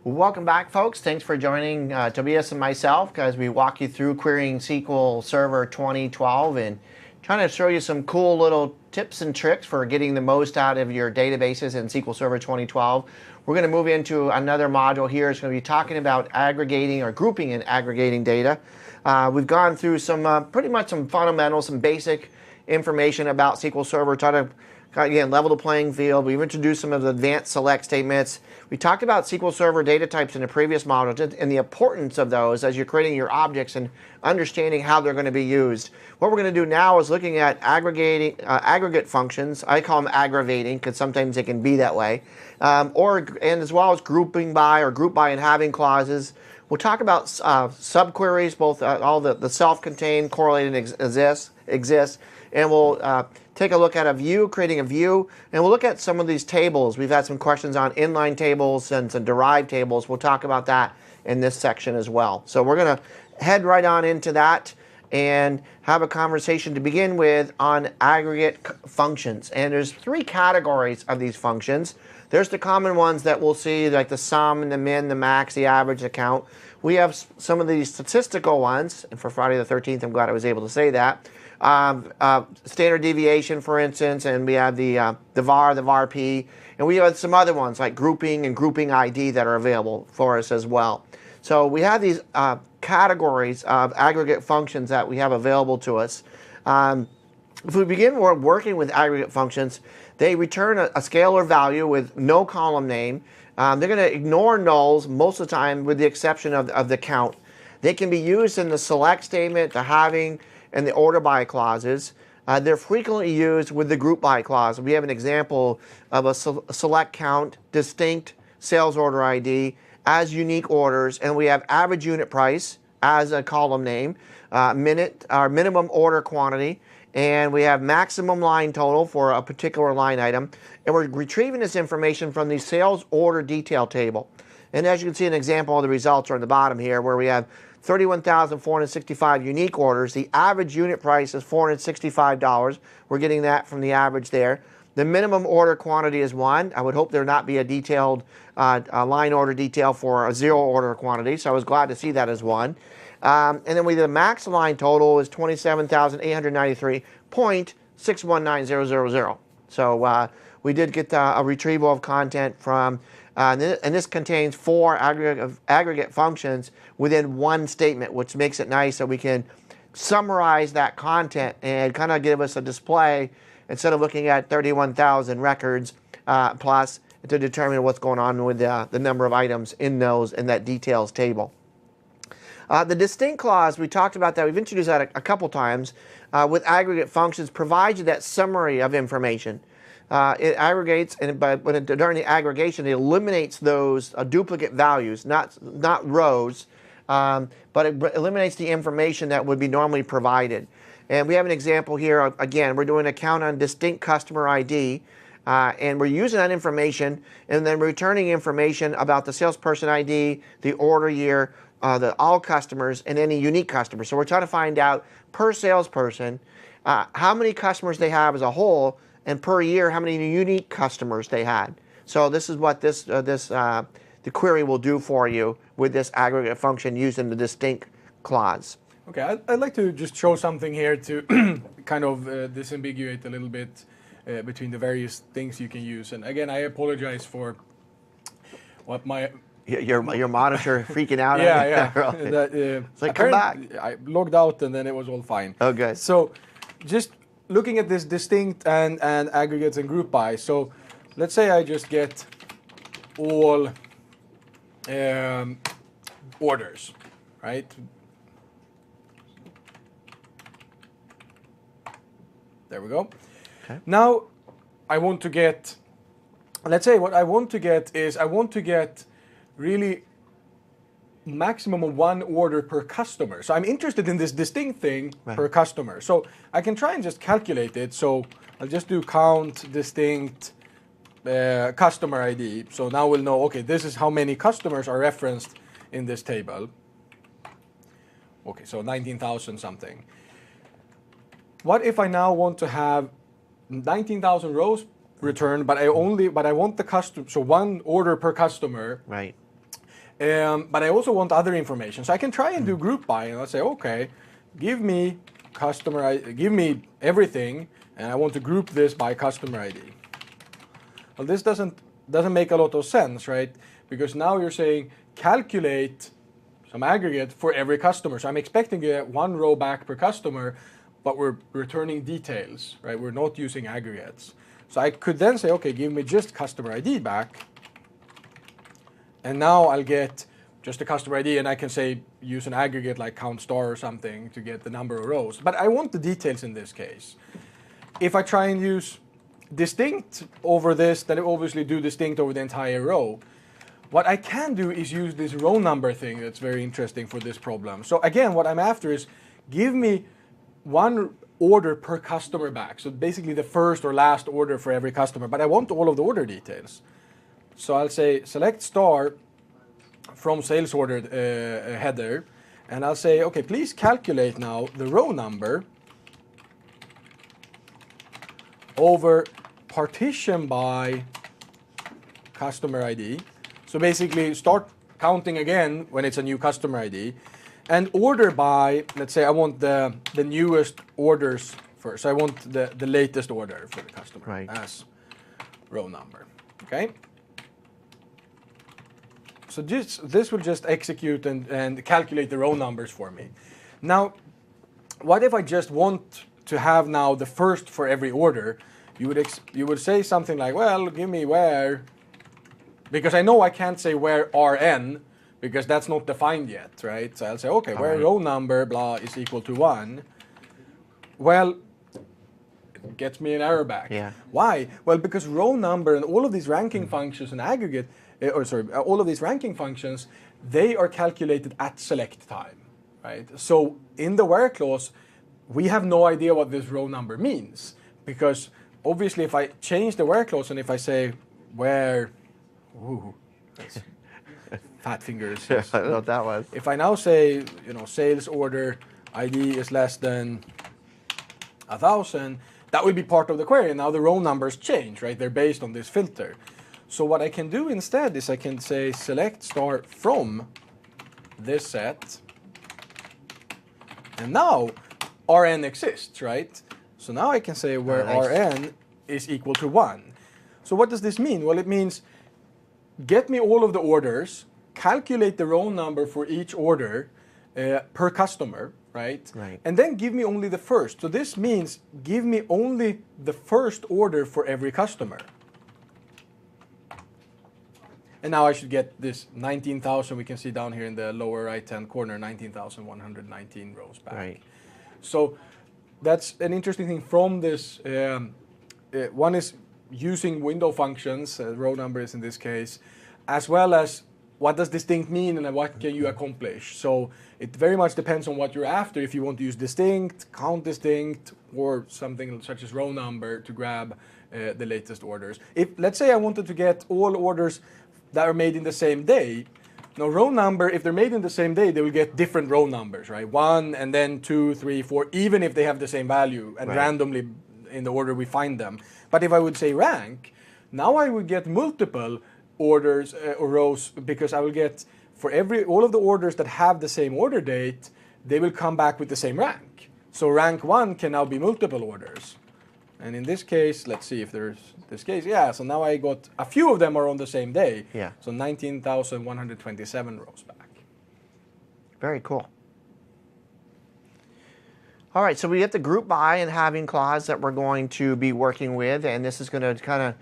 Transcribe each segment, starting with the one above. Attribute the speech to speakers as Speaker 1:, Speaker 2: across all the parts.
Speaker 1: Welcome back, folks. Thanks for joining Tobias and myself as we walk you through querying SQL Server 2012 and trying to show you some cool little tips and tricks for getting the most out of your databases in SQL Server 2012. We're going to move into another module here. It's going to be talking about aggregating or grouping and aggregating data. We've gone through some pretty much some fundamentals, some basic information about SQL Server, try to again, level the playing field. We've introduced some of the advanced select statements. We talked about SQL Server data types in the previous module and the importance of those as you're creating your objects and understanding how they're going to be used. What we're going to do now is looking at aggregating aggregate functions. I call them aggravating because sometimes they can be that way. And as well as grouping by or group by and having clauses. We'll talk about subqueries, both all the self-contained, correlated exists, and we'll take a look at a view, creating a view, and we'll look at some of these tables. We've had some questions on inline tables and some derived tables. We'll talk about that in this section as well. So we're going to head right on into that and have a conversation to begin with on aggregate functions. And there's three categories of these functions. There's the common ones that we'll see, like the sum and the min, the max, the average, the count. We have some of these statistical ones, and for Friday the 13th, I'm glad I was able to say that. Standard deviation, for instance, and we have the var, the varp, and we have some other ones like grouping and grouping ID that are available for us as well. So we have these categories of aggregate functions that we have available to us. If we begin working with aggregate functions, they return a scalar value with no column name. They're going to ignore nulls most of the time with the exception of the count. They can be used in the select statement, the having, and the order by clauses. They're frequently used with the group by clause. We have an example of a select count, distinct sales order ID as unique orders, and we have average unit price as a column name, minimum order quantity, and we have maximum line total for a particular line item. And we're retrieving this information from the sales order detail table. And as you can see, an example of the results are on the bottom here, where we have 31,465 unique orders. The average unit price is $465. We're getting that from the average there. The minimum order quantity is 1. I would hope there not be a detailed line order detail for a 0 order quantity, so I was glad to see that as 1. And then the max line total is 27,893.619000. So we did get a retrieval of content from, and this contains 4 aggregate functions within one statement, which makes it nice that we can summarize that content and kind of give us a display instead of looking at 31,000 records plus to determine what's going on with the number of items in that details table. The distinct clause, we talked about that. We've introduced that a couple times with aggregate functions, provides you that summary of information. It aggregates, and during the aggregation, it eliminates those duplicate values, not rows, but it eliminates the information that would be normally provided. And we have an example here. Again, we're doing a count on distinct customer ID, and we're using that information, and then returning information about the salesperson ID, the order year, all customers, and any unique customers. So we're trying to find out per salesperson how many customers they have as a whole, and per year how many unique customers they had. So this is what the query will do for you with this aggregate function using the distinct clause.
Speaker 2: Okay, I'd like to just show something here to kind of disambiguate a little bit between the various things you can use. And again, I apologize for what my...
Speaker 1: Your monitor freaking out.
Speaker 2: Yeah.
Speaker 1: It's like, come back.
Speaker 2: I logged out and then it was all fine.
Speaker 1: Okay.
Speaker 2: So just looking at this distinct and aggregates and group by. So let's say I just get all orders, right? There we go. Okay. Now I want to get, let's say what I want to get is I want to get really maximum of 1 order per customer. So I'm interested in this distinct thing per customer. So I can try and just calculate it. So I'll just do count distinct customer ID. So now we'll know, okay, this is how many customers are referenced in this table. Okay, so 19,000 something. What if I now want to have 19,000 rows returned, but I want the customer, so 1 order per customer.
Speaker 1: Right.
Speaker 2: But I also want other information. So I can try and do group by, and I'll say, okay, give me give me everything, and I want to group this by customer ID. Well, this doesn't make a lot of sense, right? Because now you're saying calculate some aggregate for every customer. So I'm expecting to get one row back per customer, but we're returning details, right? We're not using aggregates. So I could then say, okay, give me just customer ID back. And now I'll get just the customer ID, and I can say use an aggregate like count star or something to get the number of rows. But I want the details in this case. If I try and use distinct over this, then I obviously do distinct over the entire row. What I can do is use this row number thing that's very interesting for this problem. So again, what I'm after is give me one order per customer back. So basically the first or last order for every customer, but I want all of the order details. So I'll say select star from sales order header, and I'll say, okay, please calculate now the row number over partition by customer ID. So basically start counting again when it's a new customer ID, and order by, let's say I want the newest orders first. So I want the latest order for the customer as row number. Okay. So this will just execute and calculate the row numbers for me. Now, what if I just want to have now the first for every order? You would say something like, well, give me where, because I know I can't say where RN, because that's not defined yet, right? So I'll say, okay, where row number blah is equal to 1. Well, it gets me an error back.
Speaker 1: Yeah.
Speaker 2: Why? Well, because row number and all of these ranking functions in aggregate, all of these ranking functions, they are calculated at select time, right? So in the where clause, we have no idea what this row number means, because obviously if I change the where clause and if I say where, that's fat fingers.
Speaker 1: I don't know what that was.
Speaker 2: If I now say, sales order ID is less than 1,000, that will be part of the query. Now the row numbers change, right? They're based on this filter. So what I can do instead is I can say select star from this set, and now Rn exists, right? So now I can say where Rn is equal to 1. So what does this mean? Well, it means get me all of the orders, calculate the row number for each order per customer, right? And then give me only the first. So this means give me only the first order for every customer. And now I should get this 19,000, we can see down here in the lower right-hand corner, 19,119 rows back.
Speaker 1: Right.
Speaker 2: So that's an interesting thing from this. One is using window functions, row numbers in this case, as well as what does distinct mean and what can you accomplish. So it very much depends on what you're after. If you want to use distinct, count distinct, or something such as row number to grab the latest orders. If, let's say I wanted to get all orders that are made in the same day. Now row number, if they're made in the same day, they will get different row numbers, right? 1 and then 2, 3, 4, even if they have the same value and randomly in the order we find them. But if I would say rank, now I would get multiple orders or rows, because I will get for all of the orders that have the same order date, they will come back with the same rank. So rank 1 can now be multiple orders. And in this case, let's see if there's this case. Yeah, so now I got a few of them are on the same day.
Speaker 1: Yeah.
Speaker 2: So 19,127 rows back.
Speaker 1: Very cool. All right, so we get the group by and having clause that we're going to be working with, and this is going to kind of,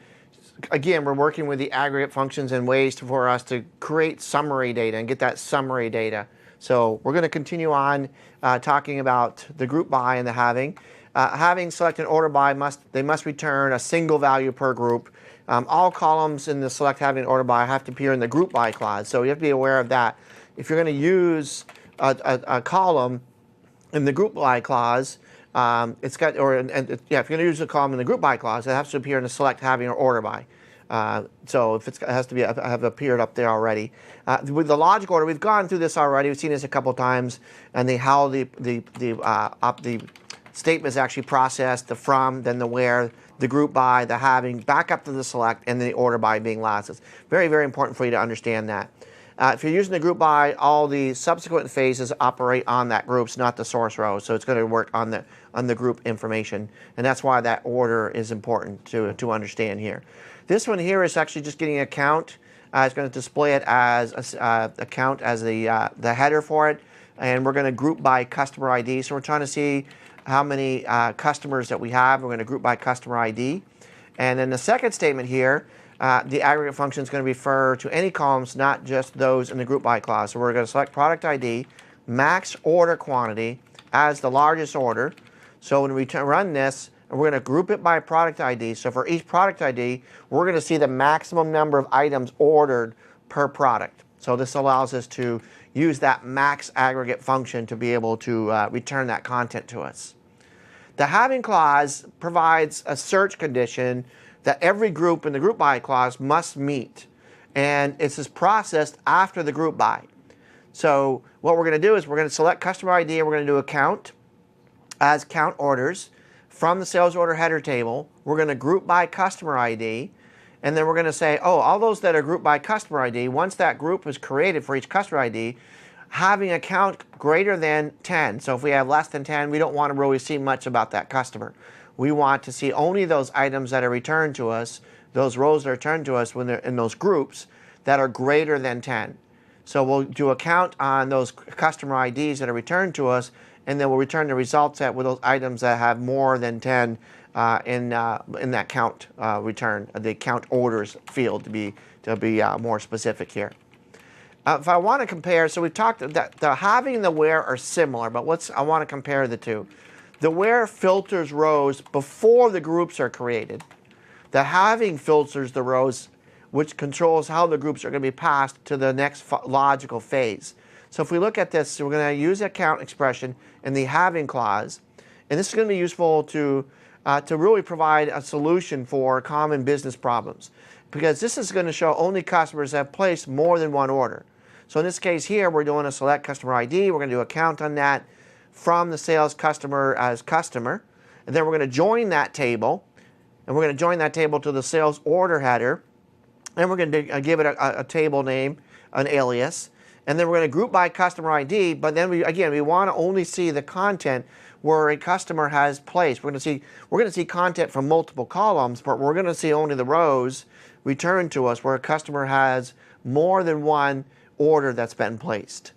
Speaker 1: again, we're working with the aggregate functions and ways for us to create summary data and get that summary data. So we're going to continue on talking about the group by and the having. Having select and order by they must return a single value per group. All columns in the select, having, and order by have to appear in the group by clause. So you have to be aware of that. If you're going to use a column in the group by clause, if you're going to use a column in the group by clause, it has to appear in the select, having, or order by. So if it has to be have appeared up there already. With the logic order, we've gone through this already. We've seen this a couple times, and how the statement is actually processed, the from, then the where, the group by, the having, back up to the select, and then the order by being last. It's very, very important for you to understand that. If you're using the group by, all the subsequent phases operate on that groups, not the source row. So it's going to work on the group information, and that's why that order is important to understand here. This one here is actually just getting a count. It's going to display it as a count as the header for it, and we're going to group by customer ID. So we're trying to see how many customers that we have. We're going to group by customer ID, and then the second statement here. The aggregate function is going to refer to any columns, not just those in the group by clause. So we're going to select product ID, max order quantity as the largest order. So when we run this, we're going to group it by product ID. So for each product ID, we're going to see the maximum number of items ordered per product. So this allows us to use that max aggregate function to be able to return that content to us. The having clause provides a search condition that every group in the group by clause must meet, and it's is processed after the group by. So what we're going to do is we're going to select customer ID, and we're going to do a count as count orders from the sales order header table. We're going to group by customer ID, and then we're going to say, oh, all those that are grouped by customer ID, once that group is created for each customer ID, having a count greater than 10. So if we have less than 10, we don't want to really see much about that customer. We want to see only those items that are returned to us, those rows that are returned to us when they're in those groups that are greater than 10. So we'll do a count on those customer IDs that are returned to us, and then we'll return the result set with those items that have more than 10 in that count return, the count orders field to be more specific here. If I want to compare, so we've talked that the having and the where are similar, but I want to compare the two. The where filters rows before the groups are created. The having filters the rows, which controls how the groups are going to be passed to the next logical phase. So if we look at this, we're going to use a count expression in the having clause, and this is going to be useful to really provide a solution for common business problems, because this is going to show only customers that have placed more than one order. So in this case here, we're doing a select customer ID. We're going to do a count on that from the sales customer as customer, and then we're going to join that table, and we're going to join that table to the sales order header, and we're going to give it a table name, an alias, and then we're going to group by customer ID. But then we want to only see the content where a customer has placed. We're going to see content from multiple columns, but we're going to see only the rows returned to us where a customer has more than one order that's been placed.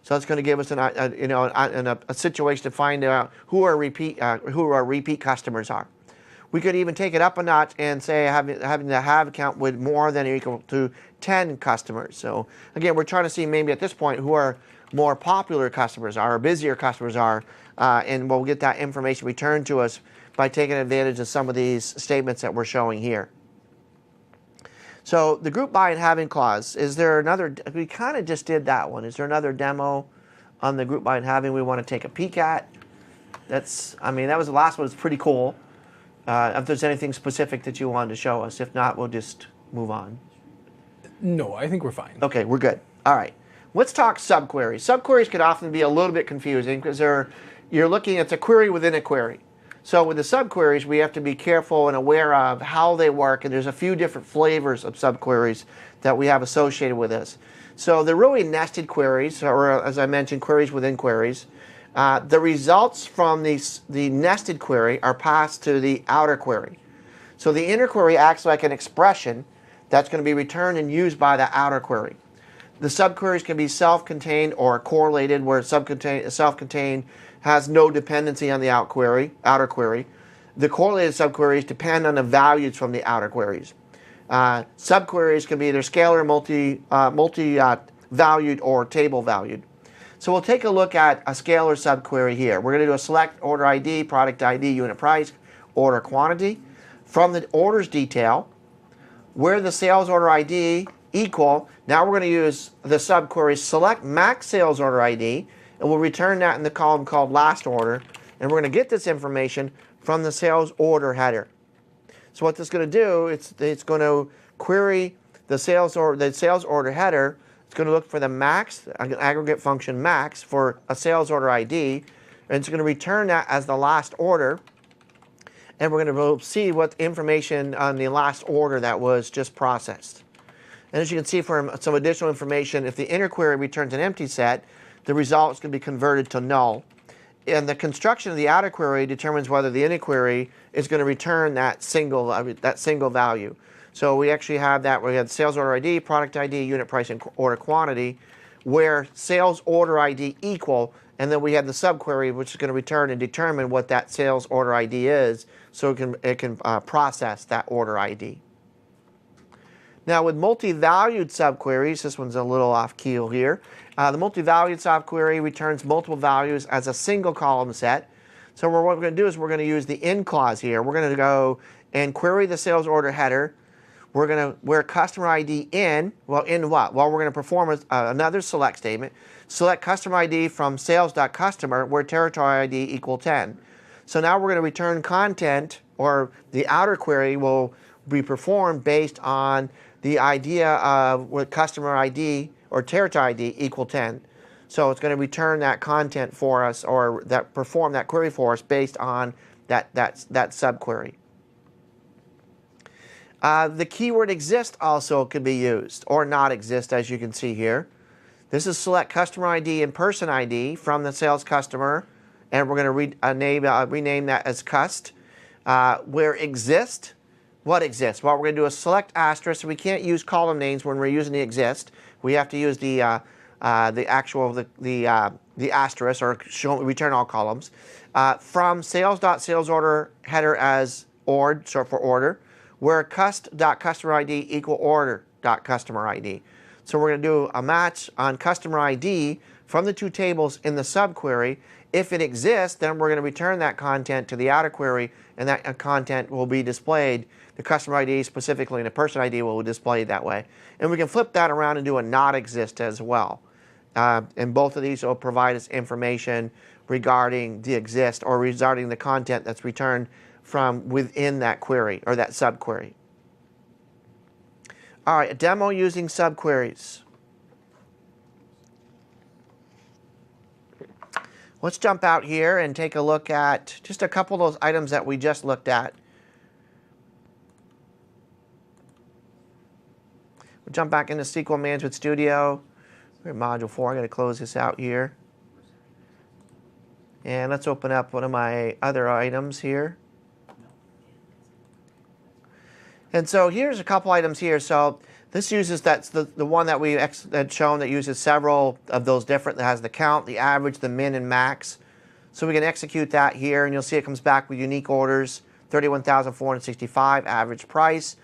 Speaker 1: So it's going to give us a situation to find out who our repeat customers are. We could even take it up a notch and say having the have count with more than or equal to 10 customers. So again, we're trying to see maybe at this point who our more popular customers are, or busier customers are, and we'll get that information returned to us by taking advantage of some of these statements that we're showing here. So the group by and having clause, is there another, we kind of just did that one. Is there another demo on the group by and having we want to take a peek at? That was the last one. It's pretty cool. If there's anything specific that you wanted to show us. If not, we'll just move on.
Speaker 2: No, I think we're fine.
Speaker 1: Okay, we're good. All right. Let's talk subqueries. Subqueries could often be a little bit confusing because you're looking at a query within a query. So with the subqueries, we have to be careful and aware of how they work, and there's a few different flavors of subqueries that we have associated with this. So they're really nested queries, or as I mentioned, queries within queries. The results from the nested query are passed to the outer query. So the inner query acts like an expression that's going to be returned and used by the outer query. The subqueries can be self-contained or correlated, where self-contained has no dependency on the outer query. The correlated subqueries depend on the values from the outer queries. Subqueries can be either scalar, multi-valued, or table valued. So we'll take a look at a scalar subquery here. We're going to do a select order ID, product ID, unit price, order quantity. From the orders detail, where the sales order ID equal, now we're going to use the subquery select max sales order ID, and we'll return that in the column called last order, and we're going to get this information from the sales order header. So what this is going to do, it's going to query the sales order header. It's going to look for the max, an aggregate function max for a sales order ID, and it's going to return that as the last order, and we're going to see what information on the last order that was just processed. And as you can see from some additional information, if the inner query returns an empty set, the result is going to be converted to null. And the construction of the outer query determines whether the inner query is going to return that single value. So we actually have that. We had sales order ID, product ID, unit price, and order quantity, where sales order ID equal, and then we have the subquery, which is going to return and determine what that sales order ID is, so it can process that order ID. Now with multi-valued subqueries, this one's a little off keel here. The multi-valued subquery returns multiple values as a single column set. So what we're going to do is we're going to use the in clause here. We're going to go and query the sales order header. We're going to where customer ID in, well, in what? Well, we're going to perform another select statement. Select customer ID from sales.customer where territory ID equal 10. So now we're going to return content, or the outer query will be performed based on the idea of what customer ID or territory ID equal 10. So it's going to return that content for us, or that perform that query for us based on that subquery. The keyword exist also could be used, or not exist, as you can see here. This is select customer ID and person ID from the sales customer, and we're going to rename that as cust. Where exist, what exists? Well, we're going to do a select asterisk. We can't use column names when we're using the exist. We have to use the asterisk, or return all columns. From sales.salesorder header as ord, so for order, where cust.customer ID equal order.customer ID. So we're going to do a match on customer ID from the two tables in the subquery. If it exists, then we're going to return that content to the outer query, and that content will be displayed. The customer ID specifically and the person ID will be displayed that way. And we can flip that around and do a not exist as well. And both of these will provide us information regarding the exist, or regarding the content that's returned from within that query or that subquery. All right, a demo using subqueries. Let's jump out here and take a look at just a couple of those items that we just looked at. We'll jump back into SQL Management Studio. We're in Module 4. I'm going to close this out here. And let's open up one of my other items here. And so here's a couple items here. So this uses, that's the one that we had shown that uses several of those different, that has the count, the average, the min, and max. So we can execute that here, and you'll see it comes back with unique orders, 31,465, average price,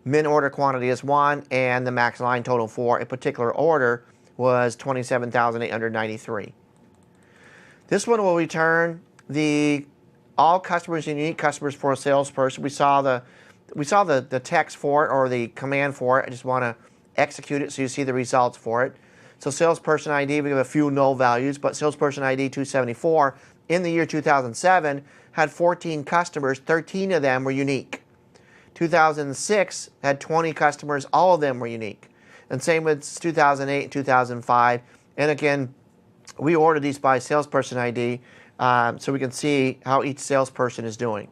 Speaker 1: min order quantity is 1, and the max line total for a particular order was 27,893. This one will return all customers and unique customers for a salesperson. We saw the text for it, or the command for it. I just want to execute it so you see the results for it. So salesperson ID, we have a few null values, but salesperson ID 274 in the year 2007 had 14 customers, 13 of them were unique. 2006 had 20 customers, all of them were unique. And same with 2008 and 2005. And again, we ordered these by salesperson ID, so we can see how each salesperson is doing.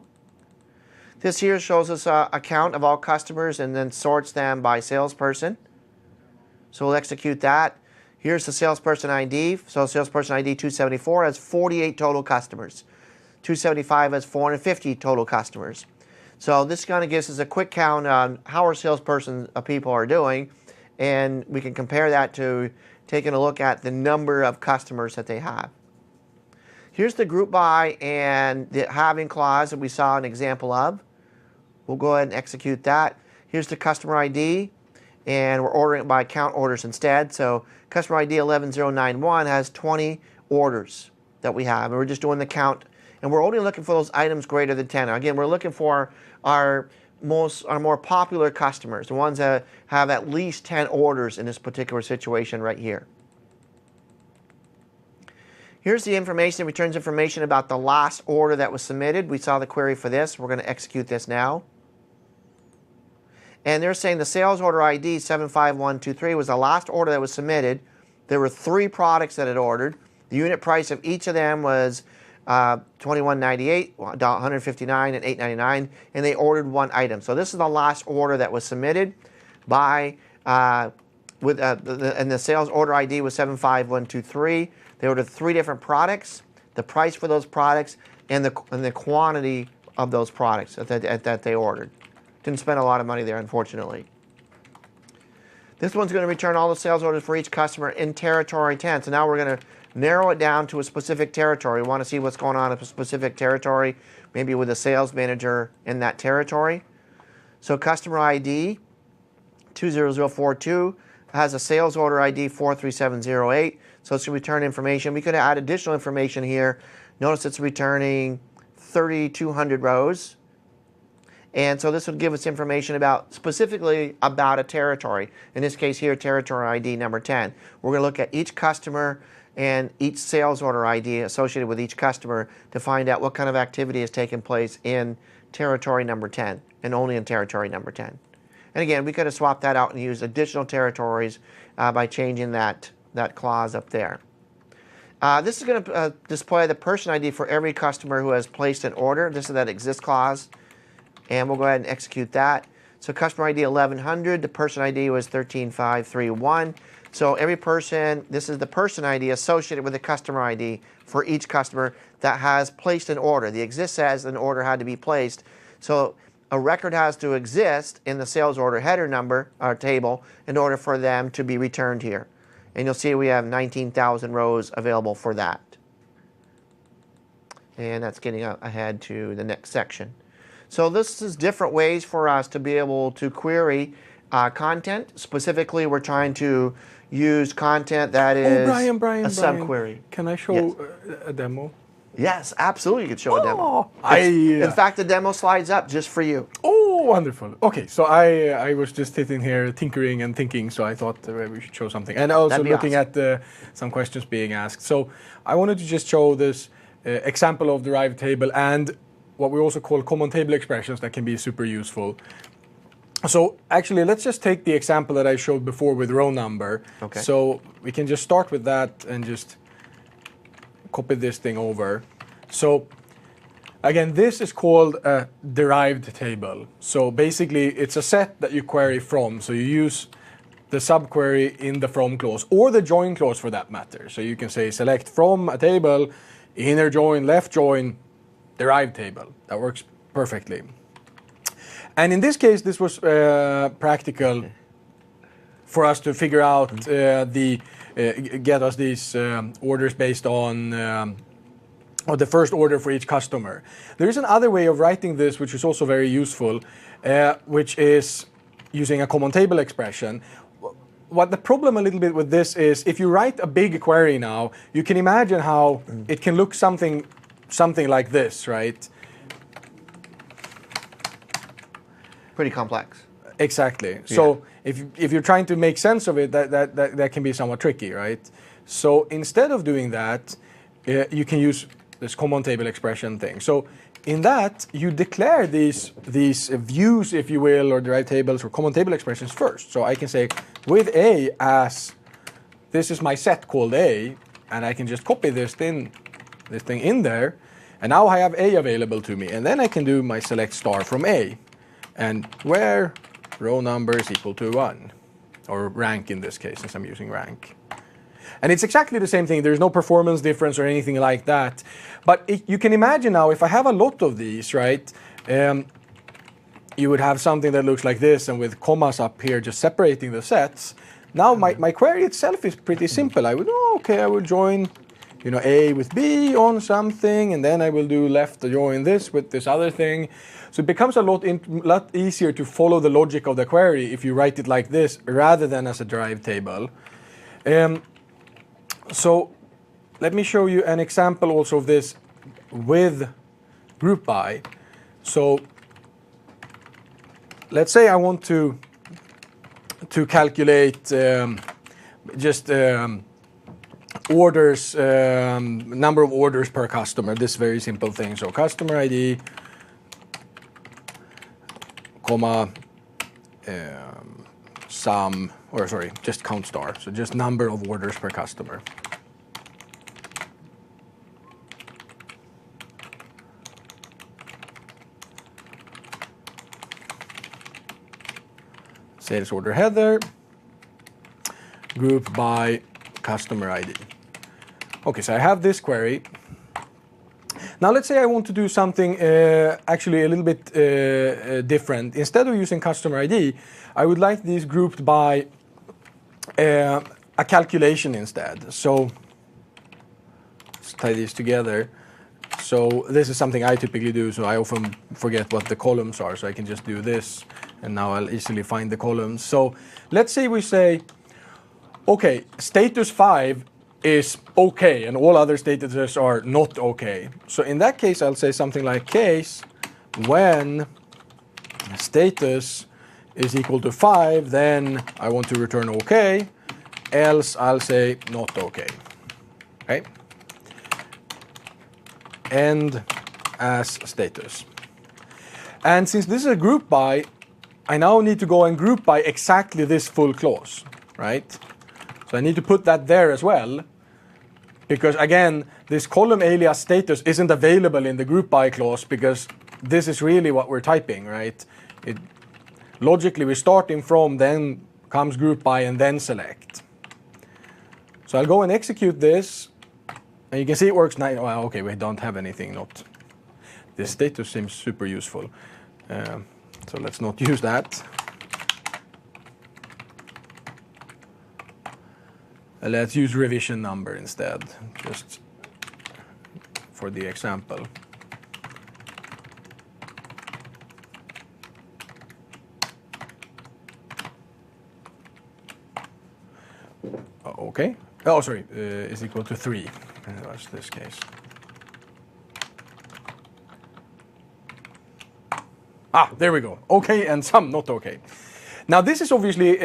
Speaker 1: This here shows us a count of all customers and then sorts them by salesperson. So we'll execute that. Here's the salesperson ID. So salesperson ID 274 has 48 total customers. 275 has 450 total customers. So this kind of gives us a quick count on how our salesperson people are doing, and we can compare that to taking a look at the number of customers that they have. Here's the group by and the having clause that we saw an example of. We'll go ahead and execute that. Here's the customer ID, and we're ordering it by count orders instead. So customer ID 11091 has 20 orders that we have, and we're just doing the count. And we're only looking for those items greater than 10. Again, we're looking for our more popular customers, the ones that have at least 10 orders in this particular situation right here. Here's the information. It returns information about the last order that was submitted. We saw the query for this. We're going to execute this now. And they're saying the sales order ID 75123 was the last order that was submitted. There were 3 products that it ordered. The unit price of each of them was $21.98, $159, and $8.99, and they ordered 1 item. So this is the last order that was submitted by and the sales order ID was 75123. They ordered 3 different products, the price for those products, and the quantity of those products that they ordered. Didn't spend a lot of money there, unfortunately. This one's going to return all the sales orders for each customer in territory 10. So now we're going to narrow it down to a specific territory. We want to see what's going on in a specific territory, maybe with a sales manager in that territory. So customer ID 20042 has a sales order ID 43708. So it's going to return information. We could add additional information here. Notice it's returning 3,200 rows. And so this would give us information specifically about a territory. In this case here, territory ID number 10. We're going to look at each customer and each sales order ID associated with each customer to find out what kind of activity has taken place in territory number 10 and only in territory number 10. And again, we could have swapped that out and used additional territories by changing that clause up there. This is going to display the person ID for every customer who has placed an order. This is that exists clause. And we'll go ahead and execute that. So customer ID 1100, the person ID was 13531. So every person, this is the person ID associated with the customer ID for each customer that has placed an order. The exist says an order had to be placed. So a record has to exist in the sales order header number or table in order for them to be returned here. And you'll see we have 19,000 rows available for that. And that's getting ahead to the next section. So this is different ways for us to be able to query content. Specifically, we're trying to use content that is
Speaker 2: Brian,
Speaker 1: a subquery.
Speaker 2: Can I show a demo?
Speaker 1: Yes, absolutely. You could show a demo.
Speaker 2: In
Speaker 1: fact, the demo slides up just for you.
Speaker 2: Oh, wonderful. Okay, so I was just sitting here tinkering and thinking, so I thought we should show something. And also looking at some questions being asked. So I wanted to just show this example of derived table and what we also call common table expressions that can be super useful. So actually, let's just take the example that I showed before with row number.
Speaker 1: Okay.
Speaker 2: So we can just start with that and just copy this thing over. So again, this is called a derived table. So basically, it's a set that you query from. So you use the subquery in the from clause or the join clause for that matter. So you can say select from a table, inner join, left join, derived table. That works perfectly. And in this case, this was practical for us to figure out get us these orders based on or the first order for each customer. There is another way of writing this, which is also very useful, which is using a common table expression. What the problem a little bit with this is, if you write a big query now, you can imagine how it can look something like this, right?
Speaker 1: Pretty complex.
Speaker 2: Exactly.
Speaker 1: Yeah.
Speaker 2: So if you're trying to make sense of it, that can be somewhat tricky, right? So instead of doing that, you can use this common table expression thing. So in that, you declare these views, if you will, or derived tables or common table expressions first. So I can say with A as this is my set called A, and I can just copy this thing in there, and now I have A available to me, and then I can do my select star from A, and where row number is equal to 1, or rank in this case, since I'm using rank. And it's exactly the same thing. There's no performance difference or anything like that. But you can imagine now, if I have a lot of these, right, you would have something that looks like this, and with commas up here just separating the sets. Now my query itself is pretty simple. I would, I will join A with B on something, and then I will do left join this with this other thing. So it becomes a lot easier to follow the logic of the query if you write it like this rather than as a derived table. So let me show you an example also of this with group by. So let's say I want to calculate orders, number of orders per customer, this very simple thing. So customer ID, comma, just count star. So just number of orders per customer. Sales order header, group by customer ID. Okay, so I have this query. Now let's say I want to do something actually a little bit different. Instead of using customer ID, I would like these grouped by a calculation instead. So let's tie these together. So this is something I typically do, so I often forget what the columns are, so I can just do this, and now I'll easily find the columns. So let's say we say, okay, status 5 is okay, and all other statuses are not okay. So in that case, I'll say something like case when status is equal to 5, then I want to return okay, else I'll say not okay. Okay? End as status. And since this is a group by, I now need to go and group by exactly this full clause, right? So I need to put that there as well, because again, this column alias status isn't available in the group by clause because this is really what we're typing, right? Logically, we're starting from, then comes group by, and then select. So I'll go and execute this. And you can see it works nice. Well, okay, we don't have anything. Not this status seems super useful, so let's not use that. Let's use revision number instead, just for the example. Okay. Oh, sorry. Is equal to 3. That's this case. Ah, there we go. Okay, and some not okay. Now this is obviously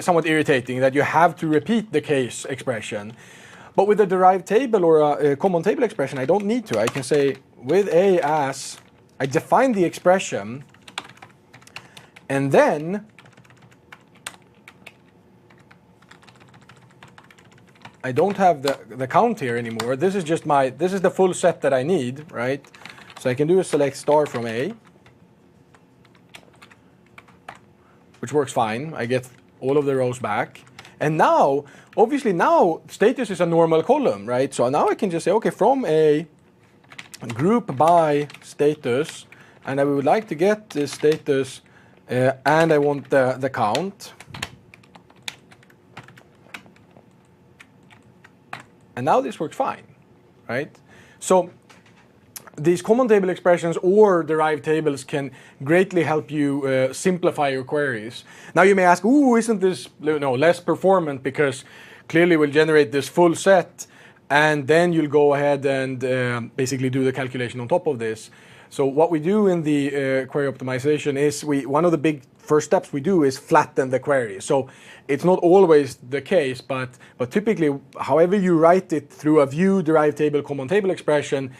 Speaker 2: somewhat irritating that you have to repeat the case expression. But with a derived table or a common table expression, I don't need to. I can say with a as, I define the expression, and then I don't have the count here anymore. This is just this is the full set that I need, right? So I can do a select star from A, which works fine. I get all of the rows back. And now, obviously now, status is a normal column, right? So now I can just say, okay, from A, group by status, and I would like to get this status, and I want the count. And now this works fine, right? So these common table expressions or derived tables can greatly help you simplify your queries. Now you may ask, ooh, isn't this less performant because clearly we'll generate this full set and then you'll go ahead and basically do the calculation on top of this. So what we do in the query optimization is one of the big first steps we do is flatten the query. So it's not always the case, but typically, however you write it through a view, derived table, common table expression,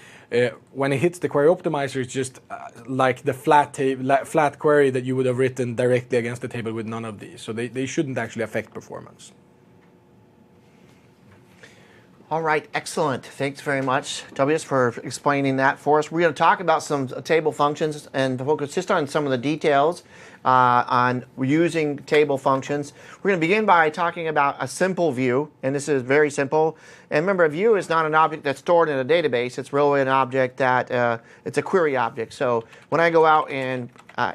Speaker 2: when it hits the query optimizer, it's just like the flat query that you would have written directly against the table with none of these. So they shouldn't actually affect performance.
Speaker 1: All right, excellent. Thanks very much, Tobias, for explaining that for us. We're going to talk about some table functions and focus just on some of the details on using table functions. We're going to begin by talking about a simple view, and this is very simple. And remember, a view is not an object that's stored in a database. It's really an object that, it's a query object. So when I go out and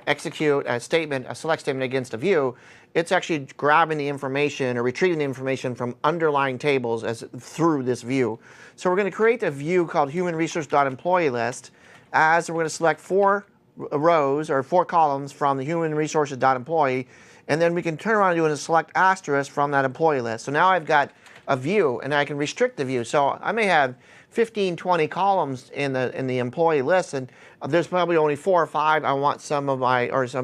Speaker 1: execute a select statement against a view, it's actually grabbing the information or retrieving the information from underlying tables through this view. So we're going to create a view called human resource.employee list as we're going to select 4 rows or 4 columns from the human resources.employee, and then we can turn around and do a select asterisk from that employee list. So now I've got a view and I can restrict the view. So I may have 15, 20 columns in the employee list, and there's probably only 4 or 5 I want some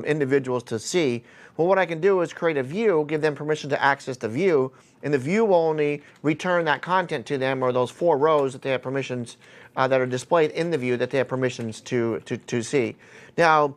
Speaker 1: individuals to see. Well, what I can do is create a view, give them permission to access the view, and the view will only return that content to them, or those 4 rows that they have permissions that are displayed in the view that they have permissions to see. Now,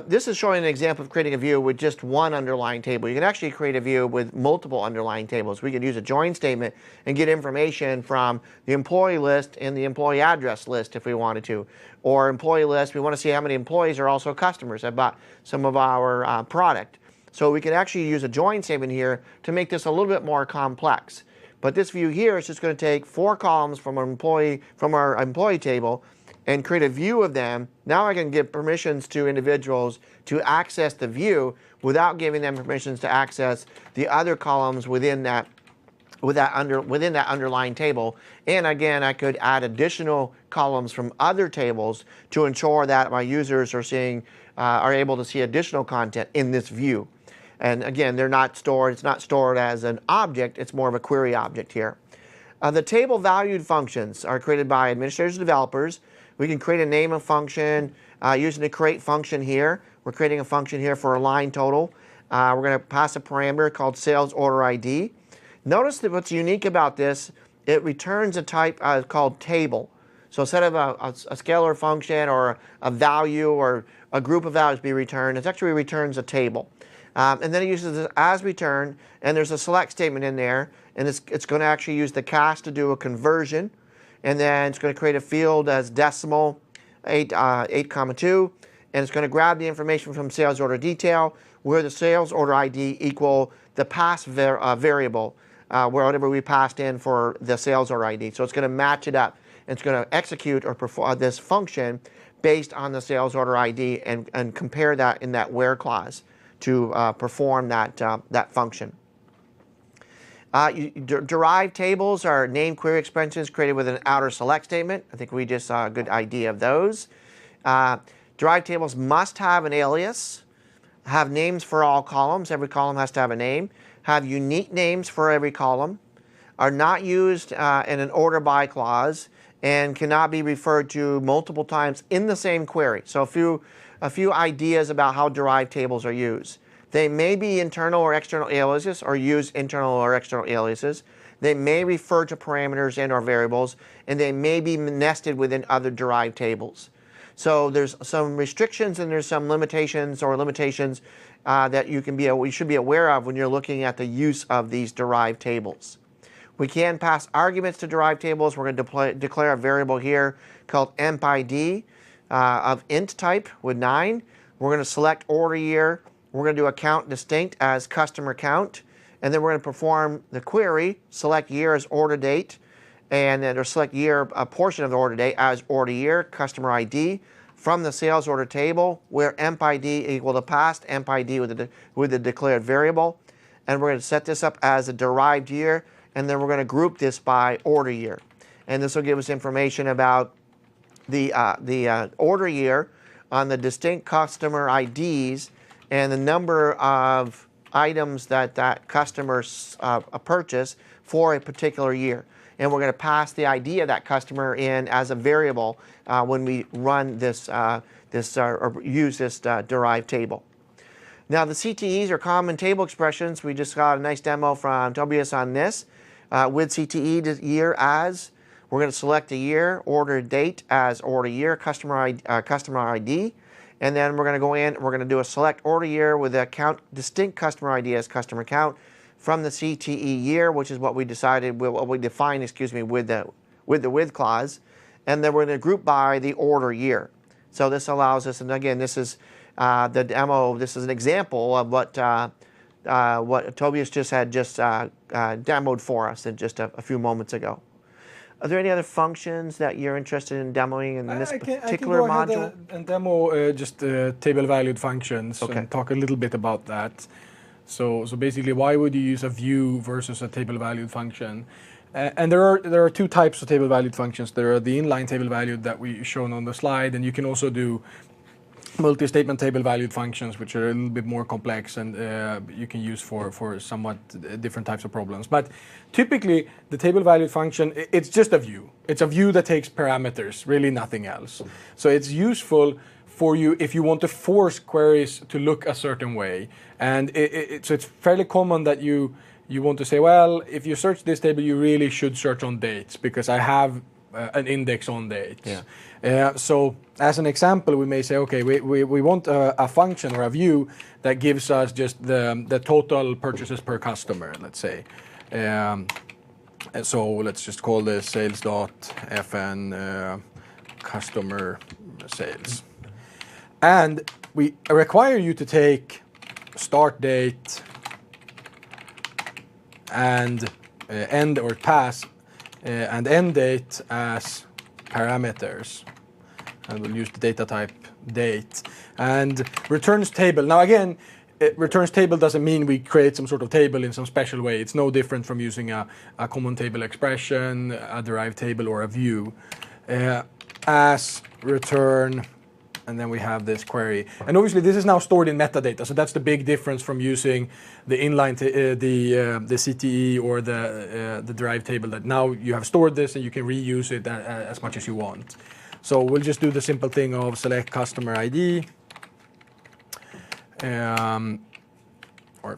Speaker 1: this is showing an example of creating a view with just one underlying table. You can actually create a view with multiple underlying tables. We could use a join statement and get information from the employee list and the employee address list if we wanted to. Or employee list, we want to see how many employees are also customers that bought some of our product. So we can actually use a join statement here to make this a little bit more complex. But this view here is just going to take 4 columns from our employee table and create a view of them. Now I can give permissions to individuals to access the view without giving them permissions to access the other columns within that underlying table. And again, I could add additional columns from other tables to ensure that my users are able to see additional content in this view. And again, they're not stored. It's not stored as an object. It's more of a query object here. The table valued functions are created by administrators and developers. We can create a name of function using the create function here. We're creating a function here for a line total. We're going to pass a parameter called sales order ID. Notice that what's unique about this, it returns a type called table. So instead of a scalar function or a value or a group of values be returned, it actually returns a table. And then it uses this as return, and there's a select statement in there, and it's going to actually use the cast to do a conversion, and then it's going to create a field as decimal 8,2, and it's going to grab the information from sales order detail, where the sales order ID equal the pass variable, whatever we passed in for the sales order ID. So it's going to match it up. It's going to execute or perform this function based on the sales order ID and compare that in that where clause to perform that function. Derived tables are named query expressions created with an outer select statement. I think we just saw a good idea of those. Derived tables must have an alias, have names for all columns. Every column has to have a name. Have unique names for every column. Are not used in an order by clause and cannot be referred to multiple times in the same query. So a few ideas about how derived tables are used. They may be internal or external aliases or use internal or external aliases. They may refer to parameters and or variables, and they may be nested within other derived tables. So there's some restrictions and there's some limitations that you should be aware of when you're looking at the use of these derived tables. We can pass arguments to derived tables. We're going to declare a variable here called empid of int type with 9. We're going to select order year. We're going to do a count distinct as customer count. And then we're going to perform the query, select year as order date, and then select year, a portion of the order date as order year, customer ID, from the sales order table, where empid equal to past empid with the declared variable. And we're going to set this up as a derived year, and then we're going to group this by order year. And this will give us information about the order year on the distinct customer IDs and the number of items that customers purchase for a particular year. And we're going to pass the ID of that customer in as a variable when we run or use this derived table. Now the CTEs are common table expressions. We just got a nice demo from Tobias on this. With CTE year as, we're going to select a year, order date as order year, customer ID, and then we're going to go in, we're going to do a select order year with a count distinct customer ID as customer count from the CTE year, which is what we decided, what we defined, with the with clause, and then we're going to group by the order year. So this allows us, and again, this is the demo. This is an example of what Tobias just demoed for us just a few moments ago. Are there any other functions that you're interested in demoing in this particular module?
Speaker 2: I can go ahead and demo just table valued functions and talk a little bit about that. So basically, why would you use a view versus a table valued function? And there are two types of table valued functions. There are the inline table valued that we shown on the slide, and you can also do multi-statement table valued functions, which are a little bit more complex and you can use for somewhat different types of problems. But typically, the table valued function, it's just a view. It's a view that takes parameters, really nothing else. So it's useful for you if you want to force queries to look a certain way. And so it's fairly common that you want to say, well, if you search this table, you really should search on dates because I have an index on dates. Yeah. So as an example, we may say, okay, we want a function or a view that gives us just the total purchases per customer, let's say. And so let's just call this sales.fn customer sales. And we require you to take start date and end or pass and end date as parameters, and we'll use the data type date, and returns table. Now again, returns table doesn't mean we create some sort of table in some special way. It's no different from using a common table expression, a derived table, or a view. As return, and then we have this query. And obviously this is now stored in metadata, so that's the big difference from using the the CTE or the derived table, that now you have stored this and you can reuse it as much as you want. So we'll just do the simple thing of select customer ID, or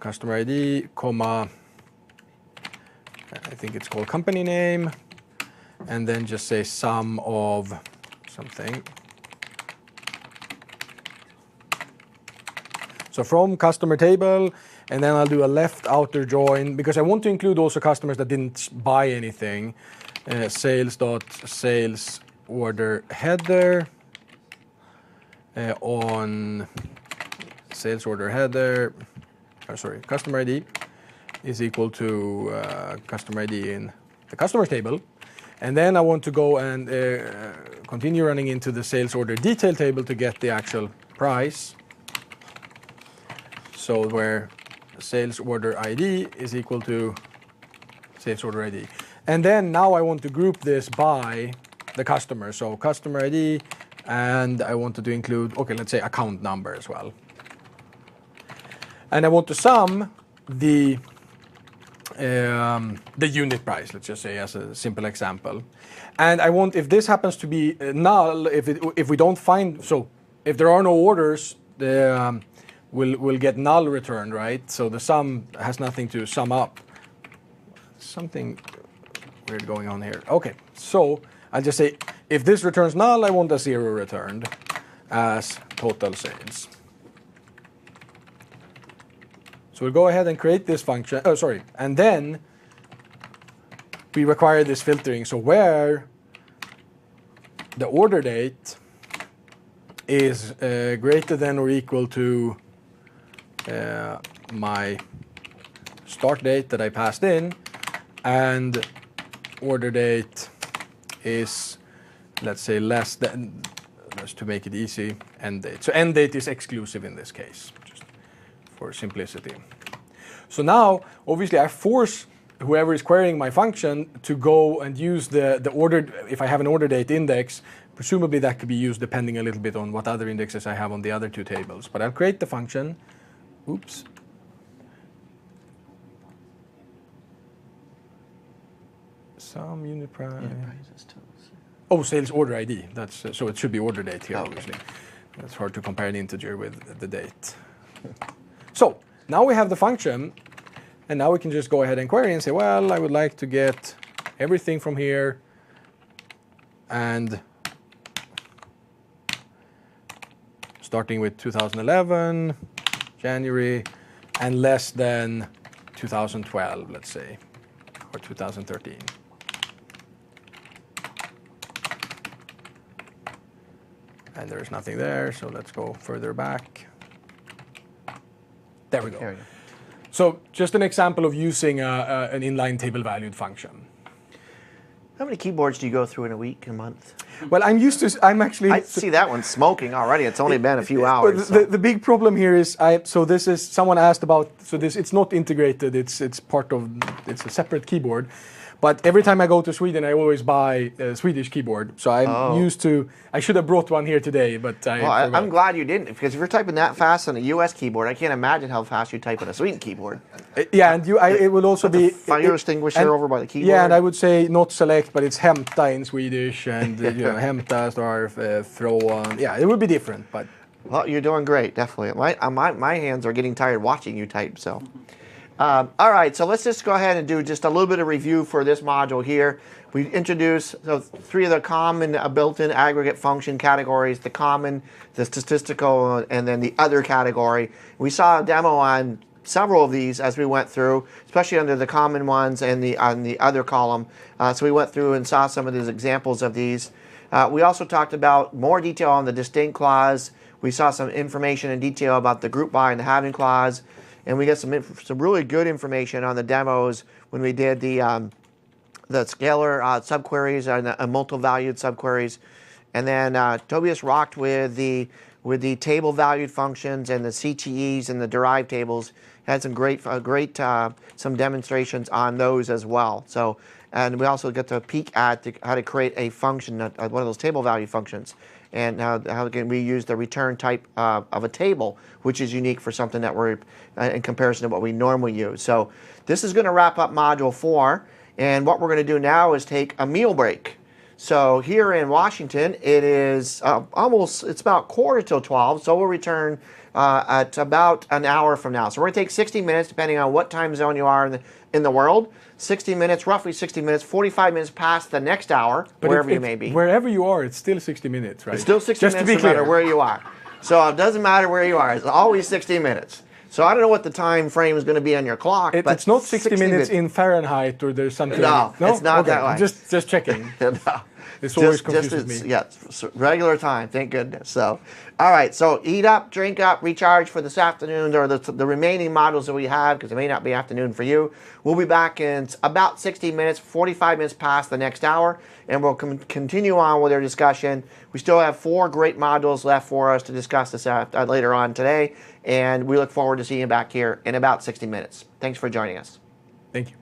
Speaker 2: customer ID, comma, I think it's called company name, and then just say sum of something. So from customer table, and then I'll do a left outer join, because I want to include also customers that didn't buy anything. Sales.sales order header on sales order header, customer ID is equal to customer ID in the customers table. And then I want to go and continue running into the sales order detail table to get the actual price. So where sales order ID is equal to sales order ID. And then now I want to group this by the customer. So customer ID, and I wanted to include, okay, let's say account number as well. And I want to sum the unit price, let's just say, as a simple example. And I want, if this happens to be null, if we don't find, so if there are no orders, we'll get null returned, right? So the sum has nothing to sum up. Something weird going on here. Okay, so I'll just say, if this returns null, I want a 0 returned as total sales. So we'll go ahead and create this function, and then we require this filtering. So where the order date is greater than or equal to my start date that I passed in, and order date is, let's say, less than, just to make it easy, end date. So end date is exclusive in this case, just for simplicity. So now, obviously, I force whoever is querying my function to go and use the ordered, if I have an order date index, presumably that could be used depending a little bit on what other indexes I have on the other two tables. But I'll create the function. Oops. Some unit price. Oh, sales order ID. That's so it should be order date here, obviously. That's hard to compare an integer with the date. So now we have the function, and now we can just go ahead and query and say, well, I would like to get everything from here and starting with 2011, January, and less than 2012, let's say, or 2013. And there's nothing there, so let's go further back. There we go. So just an example of using an inline table valued function.
Speaker 1: How many keyboards do you go through in a week, a month?
Speaker 2: Well, I
Speaker 1: see that one smoking already. It's only been a few hours.
Speaker 2: The big problem here is, someone asked about, it's not integrated, it's a separate keyboard. But every time I go to Sweden, I always buy a Swedish keyboard. So I'm used to, I should have brought one here today, but
Speaker 1: I'm glad you didn't, because if you're typing that fast on a US keyboard, I can't imagine how fast you type on a Sweden keyboard.
Speaker 2: Yeah, and it would also be
Speaker 1: fire extinguisher over by the keyboard.
Speaker 2: Yeah, and I would say not select, but it's hämta in Swedish, and hämta står från. Yeah, it would be different, but.
Speaker 1: Well, you're doing great, definitely. My hands are getting tired watching you type, so. All right, so let's just go ahead and do just a little bit of review for this module here. We introduced three of the common built-in aggregate function categories: the common, the statistical, and then the other category. We saw a demo on several of these as we went through, especially under the common ones and on the other column. So we went through and saw some of these examples of these. We also talked about more detail on the distinct clause. We saw some information in detail about the group by and the having clause, and we got some really good information on the demos when we did the scalar subqueries and the multi-valued subqueries. And then Tobias rocked with the table valued functions and the CTEs and the derived tables. Had some great some demonstrations on those as well. So, and we also get to peek at how to create a function, one of those table value functions, and how can we use the return type of a table, which is unique for something that we're in comparison to what we normally use. So this is going to wrap up Module 4, and what we're going to do now is take a meal break. So here in Washington, it is it's about 11:45, so we'll return at about an hour from now. So we're going to take 60 minutes, depending on what time zone you are in the world. 60 minutes, roughly 60 minutes, 45 minutes past the next hour, but wherever you may be.
Speaker 2: Wherever you are, it's still 60 minutes, right?
Speaker 1: It's still 60 minutes no matter where you are. So it doesn't matter where you are. It's always 60 minutes. So I don't know what the time frame is going to be on your clock, but
Speaker 2: it's not 60 minutes in Fahrenheit, or there's something.
Speaker 1: No, it's not
Speaker 2: okay.
Speaker 1: that way.
Speaker 2: Just checking.
Speaker 1: No.
Speaker 2: This always confuses me.
Speaker 1: Yeah, regular time, thank goodness. So, all right, so eat up, drink up, recharge for this afternoon, or the remaining modules that we have, because it may not be afternoon for you. We'll be back in about 60 minutes, 45 minutes past the next hour, and we'll continue on with our discussion. We still have 4 great modules left for us to discuss this later on today, and we look forward to seeing you back here in about 60 minutes. Thanks for joining us.
Speaker 2: Thank you.